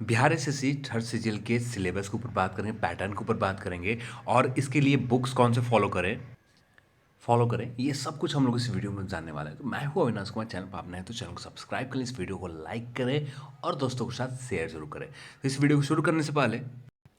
Bihar SSC third season के syllabus के ऊपर बात करेंगे, पैटर्न के ऊपर बात करेंगे और इसके लिए बुक्स कौन से फॉलो करें ये सब कुछ हम लोग इस वीडियो में जानने वाले हैं। तो मैं हूँ अविनाश कुमार, चैनल पर आप नए हैं तो चैनल को सब्सक्राइब करें, इस वीडियो को लाइक करें और दोस्तों के साथ शेयर जरूर करें। तो इस वीडियो को शुरू करने से पहले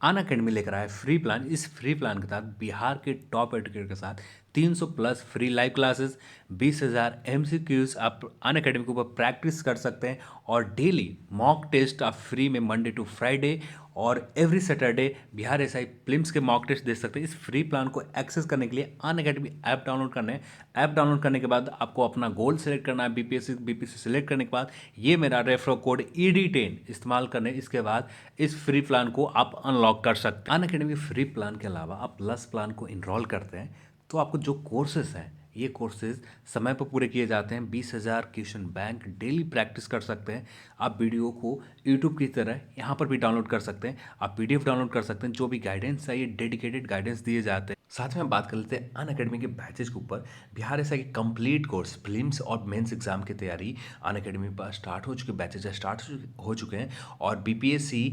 अन अकेडमी लेकर आया फ्री प्लान। इस फ्री प्लान के तहत बिहार के टॉप एजुकेटर के साथ 300 plus free live classes, 20,000 MCQs आप अन अकेडमी के ऊपर प्रैक्टिस कर सकते हैं और डेली मॉक टेस्ट आप फ्री में मंडे टू फ्राइडे और every Saturday Bihar SI prelims के मॉक टेस्ट दे सकते हैं। इस फ्री प्लान को एक्सेस करने के लिए अन अकेडमी ऐप डाउनलोड करना है। ऐप डाउनलोड करने के बाद आपको अपना गोल सेलेक्ट करना है, बीपीएससी सेलेक्ट करने के बाद ये मेरा रेफर कोड ED10 इस्तेमाल करने, इसके बाद इस फ्री प्लान को आप अनलॉक कर सकते हैं। अन अकेडमी फ्री प्लान के अलावा आप प्लस प्लान को इनरोल करते हैं तो आपको जो कोर्सेज हैं ये कोर्सेज समय पर पूरे किए जाते हैं। 20,000 क्वेश्चन बैंक डेली प्रैक्टिस कर सकते हैं। आप वीडियो को यूट्यूब की तरह यहाँ पर भी डाउनलोड कर सकते हैं। आप PDF डाउनलोड कर सकते हैं। जो भी गाइडेंस है ये डेडिकेटेड गाइडेंस दिए जाते हैं। साथ में बात कर लेते हैं अन अकेडमी के बैचेज के ऊपर। बिहार ऐसा कि कंप्लीट कोर्स प्रीलिम्स और मेंस एग्जाम की तैयारी अन अकेडमी पर स्टार्ट हो चुके, बैचेज स्टार्ट हो चुके हैं और BPSC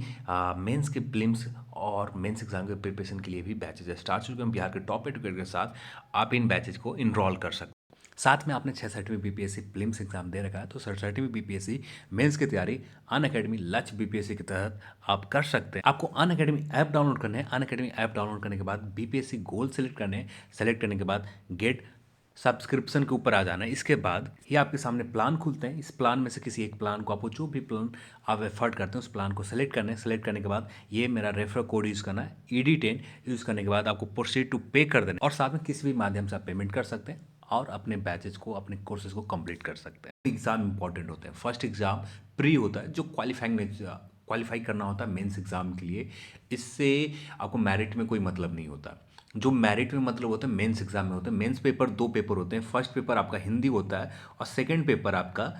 मेंस के प्रीलिम्स और मेंस एग्जाम के प्रिपरेशन के लिए भी बैचेज स्टार्ट हो चुके हैं। बिहार के टॉप एजुकेटर के साथ आप इन बैचेज को इनरोल कर सकते हैं। साथ में आपने 6वीं BPSC प्रीलिम्स एग्जाम दे रखा है तो 6वीं BPSC मेंस की तैयारी अन अकेडमी लक्ष्य BPSC के तहत आप कर सकते हैं। आपको अन अकेडमी ऐप डाउनलोड करना है। अन अकेडमी ऐप डाउनलोड करने के बाद BPSC गोल सेलेक्ट करने हैं। सेलेक्ट करने के बाद गेट सब्सक्रिप्शन के ऊपर आ जाना है। इसके बाद ये आपके सामने प्लान खुलते हैं। इस प्लान में से किसी एक प्लान को, आपको जो भी प्लान आप एफर्ट करते हैं उस प्लान को सेलेक्ट करना है। सेलेक्ट करने के बाद ये मेरा रेफर कोड यूज़ करना है ED10। यूज़ करने के बाद आपको प्रोसीड टू पे कर देना और साथ में किसी भी माध्यम से आप पेमेंट कर सकते हैं और अपने बैचेज को, अपने कोर्सेज को कंप्लीट कर सकते हैं। एग्जाम इंपॉर्टेंट होते हैं। फर्स्ट एग्जाम प्री होता है जो क्वालिफाई करना होता है मेंस एग्जाम के लिए। इससे आपको मेरिट में कोई मतलब नहीं होता। जो मेरिट में मतलब होता है मेंस एग्जाम में होता है। मेंस पेपर 2 पेपर होते हैं। फर्स्ट पेपर आपका हिंदी होता है और सेकंड पेपर आपका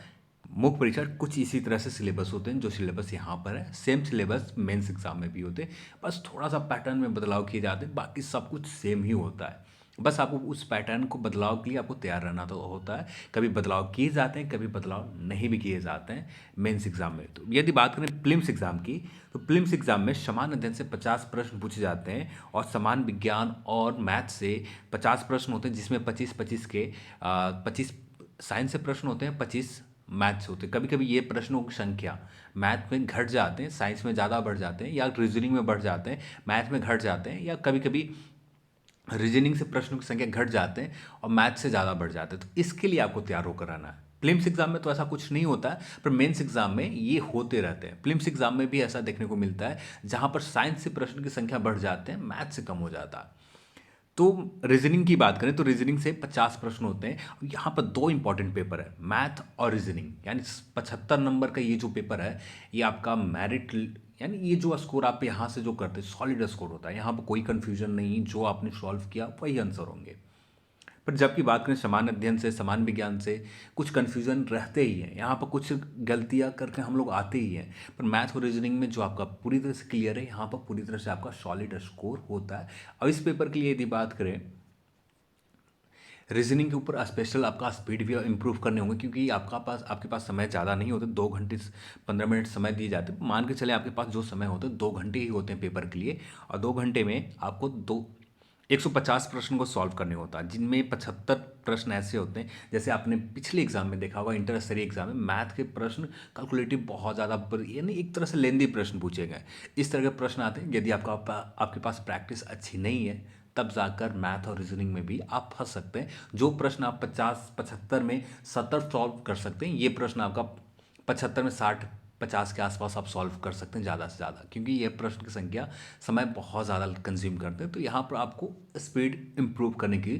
मुख्य परीक्षा। कुछ इसी तरह से सिलेबस होते हैं जो सिलेबस यहाँ पर है, सेम सिलेबस मेंस एग्जाम में भी होते हैं। बस थोड़ा सा पैटर्न में बदलाव किए जाते हैं, बाकी सब कुछ सेम ही होता है। बस आपको उस पैटर्न को बदलाव के लिए आपको तैयार रहना तो होता है। कभी बदलाव किए जाते हैं, कभी बदलाव नहीं भी किए जाते हैं मेंस एग्जाम में। तो यदि बात करें प्रीलिम्स एग्जाम की तो प्रीलिम्स एग्जाम में समान अध्ययन से 50 प्रश्न पूछे जाते हैं और समान विज्ञान और मैथ से 50 प्रश्न होते हैं, जिसमें 25-25 के 25 साइंस से प्रश्न होते हैं, 25 मैथ से होते हैं। कभी कभी ये प्रश्नों की संख्या मैथ में घट जाते हैं, साइंस में ज़्यादा बढ़ जाते हैं, या रीजनिंग में बढ़ जाते हैं, मैथ में घट जाते हैं, या कभी कभी रीजनिंग से प्रश्नों की संख्या घट जाते हैं और मैथ से ज़्यादा बढ़ जाते हैं। तो इसके लिए आपको तैयार होकर रहना है। प्रीलिम्स एग्जाम में तो ऐसा कुछ नहीं होता है, पर मेंस एग्जाम में ये होते रहते हैं। प्रीलिम्स एग्जाम में भी ऐसा देखने को मिलता है जहां पर साइंस से प्रश्न की संख्या बढ़ जाते हैं, मैथ से कम हो जाता है। तो रीजनिंग की बात करें तो रीजनिंग से 50 प्रश्न होते हैं। यहाँ पर 2 इंपॉर्टेंट पेपर है, मैथ और रीजनिंग। यानी 75 नंबर का ये जो पेपर है ये आपका मेरिट, यानी ये जो स्कोर आप यहाँ से जो करते हैं सॉलिड स्कोर होता है। यहाँ पर कोई कंफ्यूजन नहीं, जो आपने सॉल्व किया वही आंसर होंगे। पर जबकि बात करें समान अध्ययन से, समान विज्ञान से, कुछ कन्फ्यूजन रहते ही हैं। यहाँ पर कुछ गलतियाँ करके हम लोग आते ही हैं, पर मैथ और रीजनिंग में जो आपका पूरी तरह से क्लियर है, यहाँ पर पूरी तरह से आपका सॉलिड स्कोर होता है। और इस पेपर के लिए यदि बात करें, रीजनिंग के ऊपर स्पेशल आपका स्पीड भी इंप्रूव करने होंगे, क्योंकि आपके पास समय ज़्यादा नहीं होते। 2 घंटे 15 मिनट समय दिए जाते हैं। मान के चले आपके पास जो समय होते हैं 2 घंटे ही होते हैं पेपर के लिए, और 2 घंटे में आपको 150 प्रश्न को सॉल्व करने होता है, जिनमें 75 प्रश्न ऐसे होते हैं, जैसे आपने पिछले एग्जाम में देखा होगा, इंटर स्तरीय एग्जाम में मैथ के प्रश्न कैलकुलेटिव बहुत ज़्यादा, यानी एक तरह से लेंदी प्रश्न पूछे गए। इस तरह के प्रश्न आते हैं। यदि आपके पास प्रैक्टिस अच्छी नहीं है तब जाकर मैथ और रीजनिंग में भी आप फंस सकते हैं। जो प्रश्न आप 50-75 में 70 सॉल्व कर सकते हैं, ये प्रश्न आपका 75 में 60-50 के आसपास आप सॉल्व कर सकते हैं ज़्यादा से ज़्यादा, क्योंकि ये प्रश्न की संख्या समय बहुत ज़्यादा कंज्यूम करते हैं। तो यहाँ पर आपको स्पीड इंप्रूव करने की,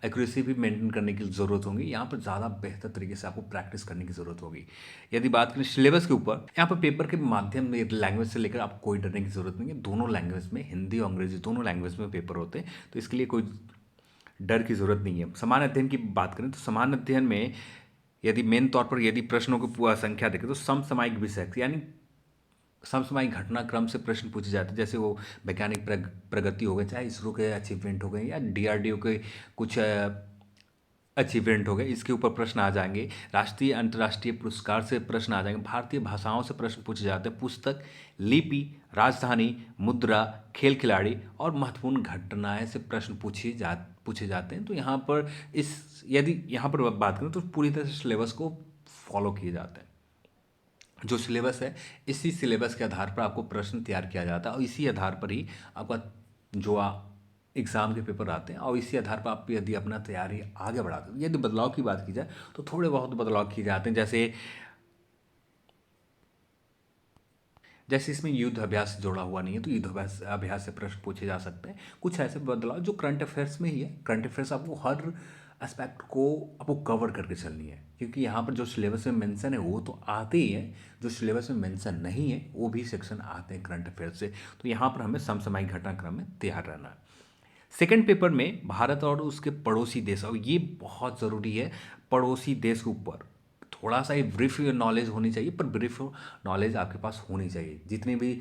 एक्यूरेसी भी मेंटेन करने की ज़रूरत होगी। यहाँ पर ज़्यादा बेहतर तरीके से आपको प्रैक्टिस करने की ज़रूरत होगी। यदि बात करें सिलेबस के ऊपर, यहाँ पर पेपर के माध्यम में लैंग्वेज से लेकर आपको कोई डरने की ज़रूरत नहीं है। दोनों लैंग्वेज में, हिंदी और अंग्रेजी दोनों लैंग्वेज में पेपर होते हैं, तो इसके लिए कोई डर की ज़रूरत नहीं है। समान अध्ययन की बात करें तो समान अध्ययन में यदि मेन तौर पर यदि प्रश्नों की संख्या देखें तो समसामयिक विषय, यानी समसामयिक घटनाक्रम से प्रश्न पूछे जाते हैं। जैसे वो वैज्ञानिक प्रगति हो गई, चाहे इसरो के अचीवमेंट हो गए, या DRDO के कुछ अचीवमेंट हो गए, इसके ऊपर प्रश्न आ जाएंगे। राष्ट्रीय अंतर्राष्ट्रीय पुरस्कार से प्रश्न आ जाएंगे। भारतीय भाषाओं से प्रश्न पूछे जाते हैं। पुस्तक, लिपि, राजधानी, मुद्रा, खेल खिलाड़ी और महत्वपूर्ण घटनाएं से प्रश्न पूछे जाते हैं। तो यहाँ पर यदि यहाँ पर बात करें तो पूरी तरह से सिलेबस को फॉलो किए जाते हैं। जो सिलेबस है, इसी सिलेबस के आधार पर आपको प्रश्न तैयार किया जाता है और इसी आधार पर ही आपका जो एग्ज़ाम के पेपर आते हैं और इसी आधार पर आप यदि अपना तैयारी आगे बढ़ाते हैं। यदि बदलाव की बात की जाए तो थोड़े बहुत बदलाव किए जाते हैं, जैसे इसमें युद्ध अभ्यास जोड़ा हुआ नहीं है तो युद्ध अभ्यास से प्रश्न पूछे जा सकते हैं। कुछ ऐसे बदलाव जो करंट अफेयर्स में ही है। करंट अफेयर्स आपको हर एस्पेक्ट को आपको कवर करके चलनी है, क्योंकि यहाँ पर जो सिलेबस में मेंशन है वो तो आते ही है, जो सिलेबस में मेंशन नहीं है वो भी सेक्शन आते हैं करंट अफेयर्स से। तो यहाँ पर हमें समसामयिक घटनाक्रम में तैयार रहना है। सेकेंड पेपर में भारत और उसके पड़ोसी देश, और ये बहुत ज़रूरी है, पड़ोसी देश के ऊपर थोड़ा सा ही ब्रीफ नॉलेज होनी चाहिए, पर ब्रीफ नॉलेज आपके पास होनी चाहिए। जितने भी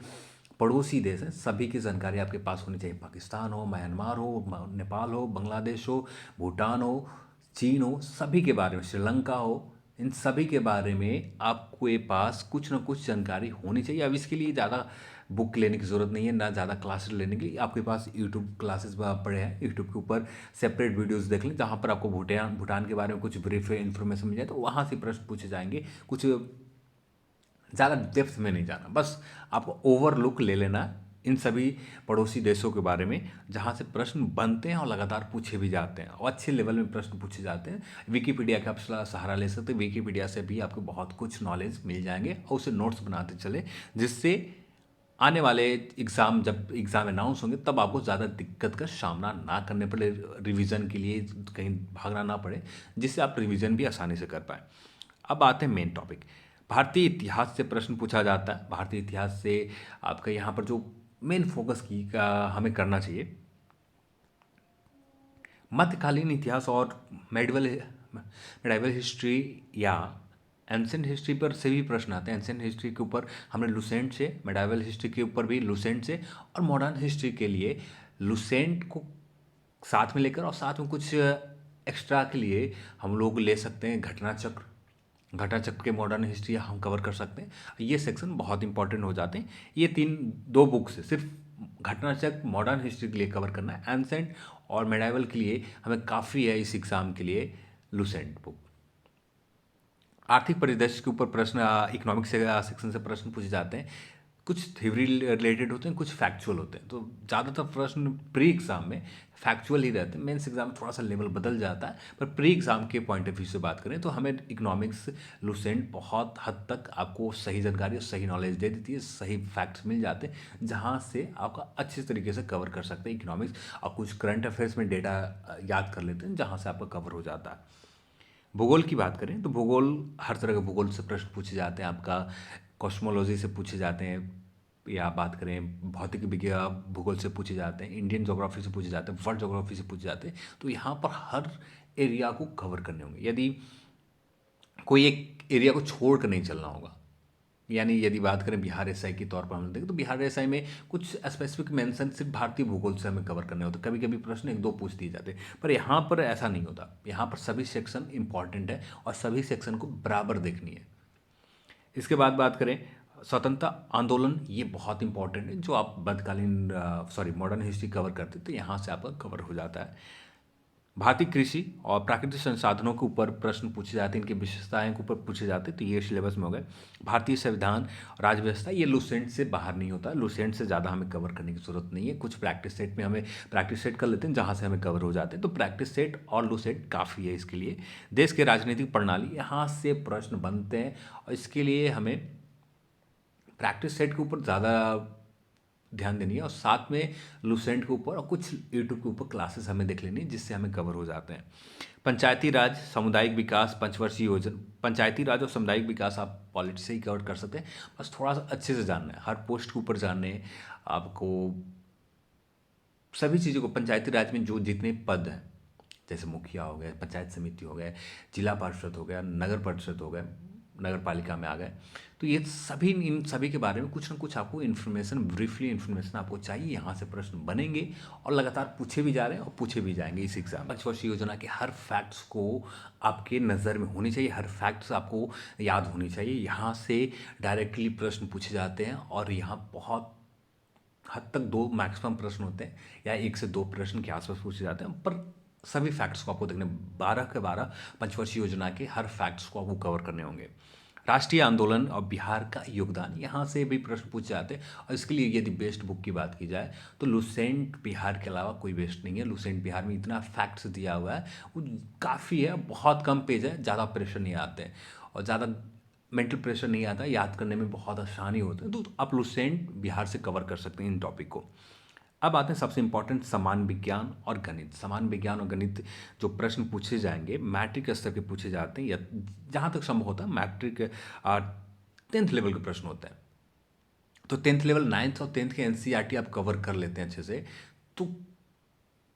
पड़ोसी देश हैं सभी की जानकारी आपके पास होनी चाहिए। पाकिस्तान हो, म्यांमार हो, नेपाल हो, बांग्लादेश हो, भूटान हो, चीन हो, सभी के बारे में, श्रीलंका हो, इन सभी के बारे में आपके पास कुछ ना कुछ जानकारी होनी चाहिए। अब इसके लिए ज़्यादा बुक लेने की ज़रूरत नहीं है, ना ज़्यादा क्लासेस लेने की। आपके पास यूट्यूब क्लासेस पड़े हैं, यूट्यूब के ऊपर सेपरेट वीडियोस देख लें जहाँ पर आपको भूटान के बारे में कुछ ब्रीफ इन्फॉर्मेशन मिल जाए, तो वहाँ से प्रश्न पूछे जाएंगे। कुछ ज़्यादा डेप्थ में नहीं जाना, बस आपको ओवरलुक ले लेना इन सभी पड़ोसी देशों के बारे में, जहाँ से प्रश्न बनते हैं और लगातार पूछे भी जाते हैं और अच्छे लेवल में प्रश्न पूछे जाते हैं। विकिपीडिया का आप सहारा ले सकते हैं। विकिपीडिया से भी आपको बहुत कुछ नॉलेज मिल जाएंगे और उसे नोट्स बनाते चले, जिससे आने वाले एग्ज़ाम, जब एग्ज़ाम अनाउंस होंगे तब आपको ज़्यादा दिक्कत का सामना ना करने पड़े, रिवीजन के लिए कहीं भागना ना पड़े, जिससे आप रिवीजन भी आसानी से कर पाएँ। अब आते हैं मेन टॉपिक। भारतीय इतिहास से प्रश्न पूछा जाता है। भारतीय इतिहास से आपका यहाँ पर जो मेन फोकस की का हमें करना चाहिए, मध्यकालीन इतिहास और मेडिवल मेडाइवल हिस्ट्री या एंसेंट हिस्ट्री पर से भी प्रश्न आते हैं। एंसेंट हिस्ट्री के ऊपर हमने लुसेंट से, मेडाइवल हिस्ट्री के ऊपर भी लुसेंट से, और मॉडर्न हिस्ट्री के लिए लुसेंट को साथ में लेकर और साथ में कुछ एक्स्ट्रा के लिए हम लोग ले सकते हैं घटना चक्र। घटना चक्र के मॉडर्न हिस्ट्री हम कवर कर सकते हैं। ये सेक्शन बहुत इंपॉर्टेंट हो जाते हैं। ये दो बुक से सिर्फ घटना चक्र मॉडर्न हिस्ट्री के लिए कवर करना है। एंसेंट और मेडाइवल के लिए हमें काफ़ी है इस एग्ज़ाम के लिए लुसेंट बुक। आर्थिक परिदृश्य के ऊपर प्रश्न इकोनॉमिक्स सेक्शन से प्रश्न पूछे जाते हैं। कुछ थ्योरी रिलेटेड होते हैं, कुछ फैक्चुअल होते हैं। तो ज़्यादातर प्रश्न प्री एग्ज़ाम में फैक्चुअल ही रहते हैं। मेंस एग्जाम में थोड़ा सा लेवल बदल जाता है, पर प्री एग्ज़ाम के पॉइंट ऑफ व्यू से बात करें तो हमें इकोनॉमिक्स लुसेंट बहुत हद तक आपको सही जानकारी और सही नॉलेज दे देती है। सही फैक्ट्स मिल जाते हैं जहाँ से आपका अच्छे तरीके से कवर कर सकते हैं इकोनॉमिक्स, और कुछ करंट अफेयर्स में डेटा याद कर लेते हैं जहाँ से आपका कवर हो जाता है। भूगोल की बात करें तो भूगोल, हर तरह के भूगोल से प्रश्न पूछे जाते हैं। आपका कॉस्मोलॉजी से पूछे जाते हैं, या बात करें भौतिक विज्ञान भूगोल से पूछे जाते हैं, इंडियन ज्योग्राफी से पूछे जाते हैं, वर्ल्ड ज्योग्राफी से पूछे जाते हैं। तो यहाँ पर हर एरिया को कवर करने होंगे। यदि कोई एक एरिया को छोड़ कर नहीं चलना होगा, यानी यदि बात करें बिहार एसआई के तौर पर हम देखें तो बिहार एसआई में कुछ स्पेसिफिक मेंशन सिर्फ भारतीय भूगोल से हमें कवर करने होते हैं। कभी कभी प्रश्न एक दो पूछ दिए जाते हैं, पर यहाँ पर ऐसा नहीं होता। यहाँ पर सभी सेक्शन इंपॉर्टेंट है और सभी सेक्शन को बराबर देखनी है। इसके बाद बात करें स्वतंत्रता आंदोलन, ये बहुत इंपॉर्टेंट है। जो आप मध्यकालीन मॉडर्न हिस्ट्री कवर करते तो यहाँ से आपका कवर हो जाता है। भारतीय कृषि और प्राकृतिक संसाधनों के ऊपर प्रश्न पूछे जाते हैं, इनकी विशेषताएं के ऊपर पूछे जाते हैं, तो ये सिलेबस में हो गए। भारतीय संविधान, राज्य व्यवस्था, ये लुसेंट से बाहर नहीं होता। लुसेंट से ज़्यादा हमें कवर करने की जरूरत नहीं है। कुछ प्रैक्टिस सेट में हमें प्रैक्टिस सेट कर लेते हैं जहाँ से हमें कवर हो जाते हैं, तो प्रैक्टिस सेट और लुसेंट काफ़ी है इसके लिए। देश के राजनीतिक प्रणाली, यहाँ से प्रश्न बनते हैं और इसके लिए हमें प्रैक्टिस सेट के ऊपर ज़्यादा ध्यान देनी है और साथ में लुसेंट के ऊपर और कुछ यूट्यूब के ऊपर क्लासेस हमें देख लेनी है, जिससे हमें कवर हो जाते हैं। पंचायती राज, सामुदायिक विकास, पंचवर्षीय योजना। पंचायती राज और सामुदायिक विकास आप पॉलिटी से ही कवर कर सकते हैं, बस थोड़ा सा अच्छे से जानना है। हर पोस्ट के ऊपर जानना है आपको सभी चीज़ों को। पंचायती राज में जो जितने पद हैं, जैसे मुखिया हो गए, पंचायत समिति हो गए, जिला परिषद हो गया, नगर परिषद हो गए, नगर पालिका में आ गए। तो ये सभी इन सभी के बारे में कुछ ना कुछ आपको इन्फॉर्मेशन, ब्रीफली इन्फॉर्मेशन आपको चाहिए। यहाँ से प्रश्न बनेंगे और लगातार पूछे भी जा रहे हैं और पूछे भी जाएंगे इस एग्जाम। पंचवर्षीय योजना के हर फैक्ट्स को आपके नज़र में होनी चाहिए, हर फैक्ट्स आपको याद होनी चाहिए। यहाँ से डायरेक्टली प्रश्न पूछे जाते हैं और यहाँ बहुत हद तक दो मैक्सिमम प्रश्न होते हैं या एक से दो प्रश्न के आसपास पूछे जाते हैं, पर सभी फैक्ट्स को आपको देखने 12 के 12 पंचवर्षीय योजना के हर फैक्ट्स को आपको कवर करने होंगे। राष्ट्रीय आंदोलन और बिहार का योगदान, यहाँ से भी प्रश्न पूछे जाते हैं। और इसके लिए यदि बेस्ट बुक की बात की जाए तो लुसेंट बिहार के अलावा कोई बेस्ट नहीं है। लुसेंट बिहार में इतना फैक्ट्स दिया हुआ है, वो काफ़ी है, बहुत कम पेज है, ज़्यादा प्रेशर नहीं आते हैं और ज़्यादा मेंटल प्रेशर नहीं आता, याद करने में बहुत आसानी होती है। तो आप लुसेंट बिहार से कवर कर सकते हैं इन टॉपिक को। अब आते हैं सबसे इंपॉर्टेंट समान विज्ञान और गणित। समान विज्ञान और गणित जो प्रश्न पूछे जाएंगे मैट्रिक स्तर के पूछे जाते हैं, या जहाँ तक संभव होता है मैट्रिक 10th लेवल के प्रश्न होते हैं। तो 10th लेवल 9th और 10th के एनसीईआरटी आप कवर कर लेते हैं अच्छे से, तो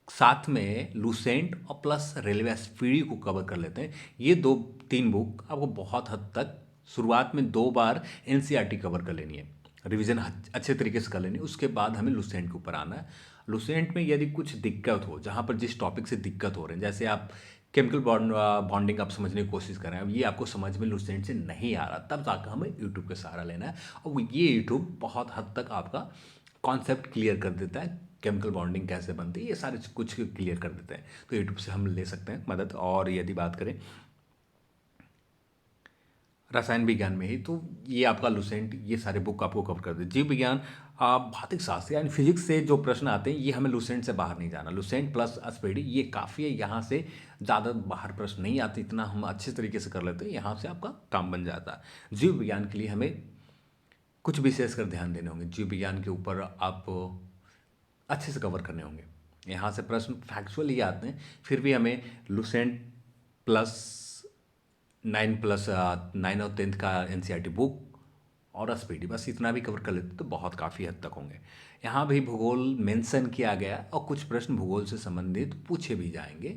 साथ में लुसेंट और प्लस रेलवे एसपीडी को कवर कर लेते हैं। ये 2-3 बुक आपको बहुत हद तक शुरुआत में 2 बार एनसीईआरटी कवर कर लेनी है, रिवीजन अच्छे तरीके से कर लेनी है। उसके बाद हमें लुसेंट के ऊपर आना है। लुसेंट में यदि कुछ दिक्कत हो, जहाँ पर जिस टॉपिक से दिक्कत हो रही है, जैसे आप केमिकल बॉन्डिंग आप समझने की कोशिश कर रहे हैं, अब ये आपको समझ में लुसेंट से नहीं आ रहा, तब जाकर हमें यूट्यूब का सहारा लेना है। और ये यूट्यूब बहुत हद तक आपका कॉन्सेप्ट क्लियर कर देता है, केमिकल बॉन्डिंग कैसे बनती है ये सारे कुछ क्लियर कर देते हैं। तो यूट्यूब से हम ले सकते हैं मदद। और यदि बात करें रसायन विज्ञान में ही, तो ये आपका लुसेंट ये सारे बुक आपको कवर कर दे। जीव विज्ञान, भौतिक शास्त्र यानी फिजिक्स से जो प्रश्न आते हैं, ये हमें लुसेंट से बाहर नहीं जाना। लुसेंट प्लस एसपीडी ये काफ़ी है, यहाँ से ज़्यादा बाहर प्रश्न नहीं आते, इतना हम अच्छे तरीके से कर लेते हैं, यहाँ से आपका काम बन जाता है। जीव विज्ञान के लिए हमें कुछ विशेषकर ध्यान देने होंगे। जीव विज्ञान के ऊपर आप अच्छे से कवर करने होंगे। यहाँ से प्रश्न फैक्चुअल ही आते हैं, फिर भी हमें लुसेंट प्लस 9 और 10th का एनसीईआरटी बुक और एसपीडी, बस इतना भी कवर कर लेते तो बहुत काफ़ी हद तक होंगे। यहाँ भी भूगोल मेंशन किया गया और कुछ प्रश्न भूगोल से संबंधित पूछे भी जाएंगे।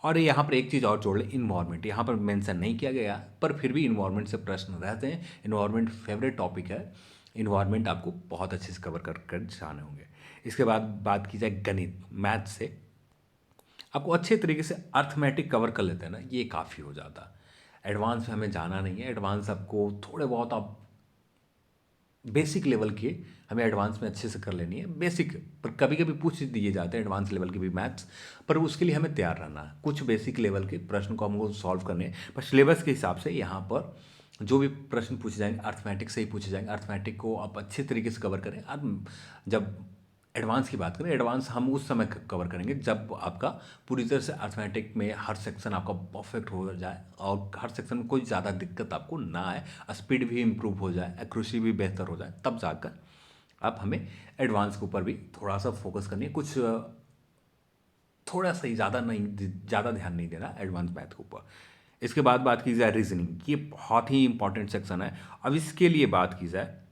और यहाँ पर एक चीज़ और जोड़ लें, इन्वायरमेंट यहाँ पर मेंशन नहीं किया गया, पर फिर भी इन्वायरमेंट से प्रश्न रहते हैं। इन्वायरमेंट फेवरेट टॉपिक है, इन्वायरमेंट आपको बहुत अच्छे से कवर कर जाने होंगे। इसके बाद बात की जाए गणित, मैथ से आपको अच्छे तरीके से अर्थमेटिक कवर कर लेते हैं ना, ये काफ़ी हो जाता। एडवांस में हमें जाना नहीं है, एडवांस आपको थोड़े बहुत आप बेसिक लेवल के हमें एडवांस में अच्छे से कर लेनी है। बेसिक पर कभी कभी पूछ दिए जाते हैं एडवांस लेवल के भी मैथ्स, पर उसके लिए हमें तैयार रहना है। कुछ बेसिक लेवल के प्रश्न को हमको सॉल्व करने हैं, पर सिलेबस के हिसाब से यहाँ पर जो भी प्रश्न पूछे जाएंगे अर्थमेटिक से ही पूछे जाएंगे। अर्थमेटिक को आप अच्छे तरीके से कवर करें। अब जब एडवांस की बात करें, एडवांस हम उस समय कवर करेंगे जब आपका पूरी तरह से अर्थमेटिक में हर सेक्शन आपका परफेक्ट हो जाए और हर सेक्शन में कोई ज़्यादा दिक्कत आपको ना आए, स्पीड भी इम्प्रूव हो जाए, एक्यूरेसी भी बेहतर हो जाए, तब जाकर आप हमें एडवांस के ऊपर भी थोड़ा सा फोकस करनी है। कुछ थोड़ा सा ही, ज़्यादा नहीं, ज़्यादा ध्यान नहीं देना एडवांस मैथ के ऊपर। इसके बाद बात की जाए रीजनिंग, ये बहुत ही इंपॉर्टेंट सेक्शन है। अब इसके लिए बात की जाए,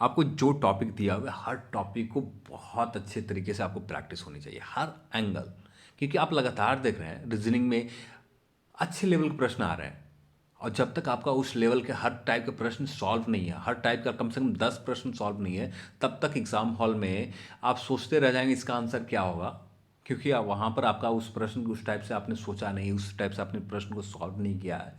आपको जो टॉपिक दिया हुआ है हर टॉपिक को बहुत अच्छे तरीके से आपको प्रैक्टिस होनी चाहिए, हर एंगल, क्योंकि आप लगातार देख रहे हैं रीजनिंग में अच्छे लेवल के प्रश्न आ रहे हैं। और जब तक आपका उस लेवल के हर टाइप के प्रश्न सॉल्व नहीं है, हर टाइप का कम से कम 10 प्रश्न सॉल्व नहीं है, तब तक एग्ज़ाम हॉल में आप सोचते रह जाएंगे इसका आंसर क्या होगा, क्योंकि वहाँ पर आपका उस प्रश्न उस टाइप से आपने सोचा नहीं, उस टाइप से आपने प्रश्न को सॉल्व नहीं किया है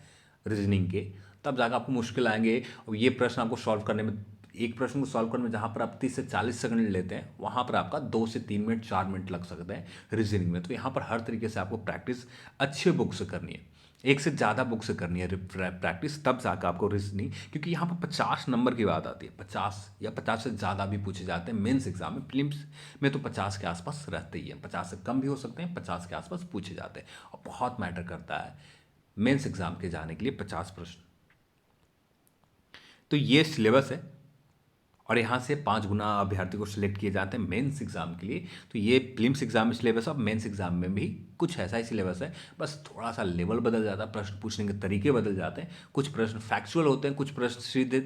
रीजनिंग के, तब जाकर आपको मुश्किल आएंगे। और ये प्रश्न आपको सॉल्व करने में, एक प्रश्न को सॉल्व करने में जहाँ पर आप 30 से 40 सेकंड लेते हैं, वहाँ पर आपका 2 से 3 मिनट 4 मिनट लग सकते हैं रीजनिंग में। तो यहाँ पर हर तरीके से आपको प्रैक्टिस अच्छे बुक से करनी है, एक से ज़्यादा बुक से करनी है प्रैक्टिस, तब जाकर आपको रीजनिंग, क्योंकि यहाँ पर 50 नंबर की बात आती है। 50 या 50 से ज़्यादा भी पूछे जाते हैं मेंस एग्जाम में। प्रीलिम्स में तो 50 के आसपास रहते ही हैं, 50 से कम भी हो सकते हैं, 50 के आसपास पूछे जाते हैं। और बहुत मैटर करता है मेंस एग्जाम के जाने के लिए 50 प्रश्न। तो ये सिलेबस है और यहाँ से 5 गुना अभ्यर्थी को सिलेक्ट किए जाते हैं मेंस एग्जाम के लिए। तो ये प्रीलिम्स एग्जाम में सिलेबस है, मेंस एग्जाम में भी कुछ ऐसा ही सिलेबस है, बस थोड़ा सा लेवल बदल जाता है, प्रश्न पूछने के तरीके बदल जाते हैं। कुछ प्रश्न फैक्चुअल होते हैं, कुछ प्रश्न सीधे,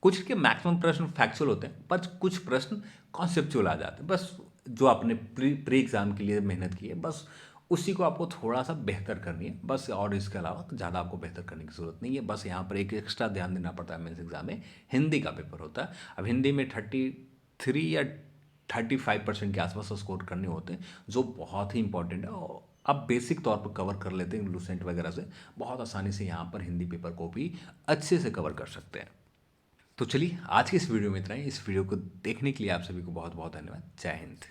कुछ के मैक्सिमम प्रश्न फैक्चुअल होते हैं, पर कुछ प्रश्न कॉन्सेप्चुअल आ जाते हैं। बस जो आपने प्री एग्ज़ाम के लिए मेहनत की है, बस उसी को आपको थोड़ा सा बेहतर करनी है बस, और इसके अलावा ज़्यादा आपको बेहतर करने की ज़रूरत नहीं है। बस यहाँ पर एक एक्स्ट्रा ध्यान देना पड़ता है मेंस एग्ज़ाम में, हिंदी का पेपर होता है। अब हिंदी में 33 या 35% के आसपास स्कोर करने होते हैं, जो बहुत ही इंपॉर्टेंट है। और आप बेसिक तौर पर कवर कर लेते हैं लूसेंट वगैरह से, बहुत आसानी से यहाँ पर हिंदी पेपर को भी अच्छे से कवर कर सकते हैं। तो चलिए आज की इस वीडियो में इतना ही। इस वीडियो को देखने के लिए आप सभी को बहुत बहुत धन्यवाद। जय हिंद।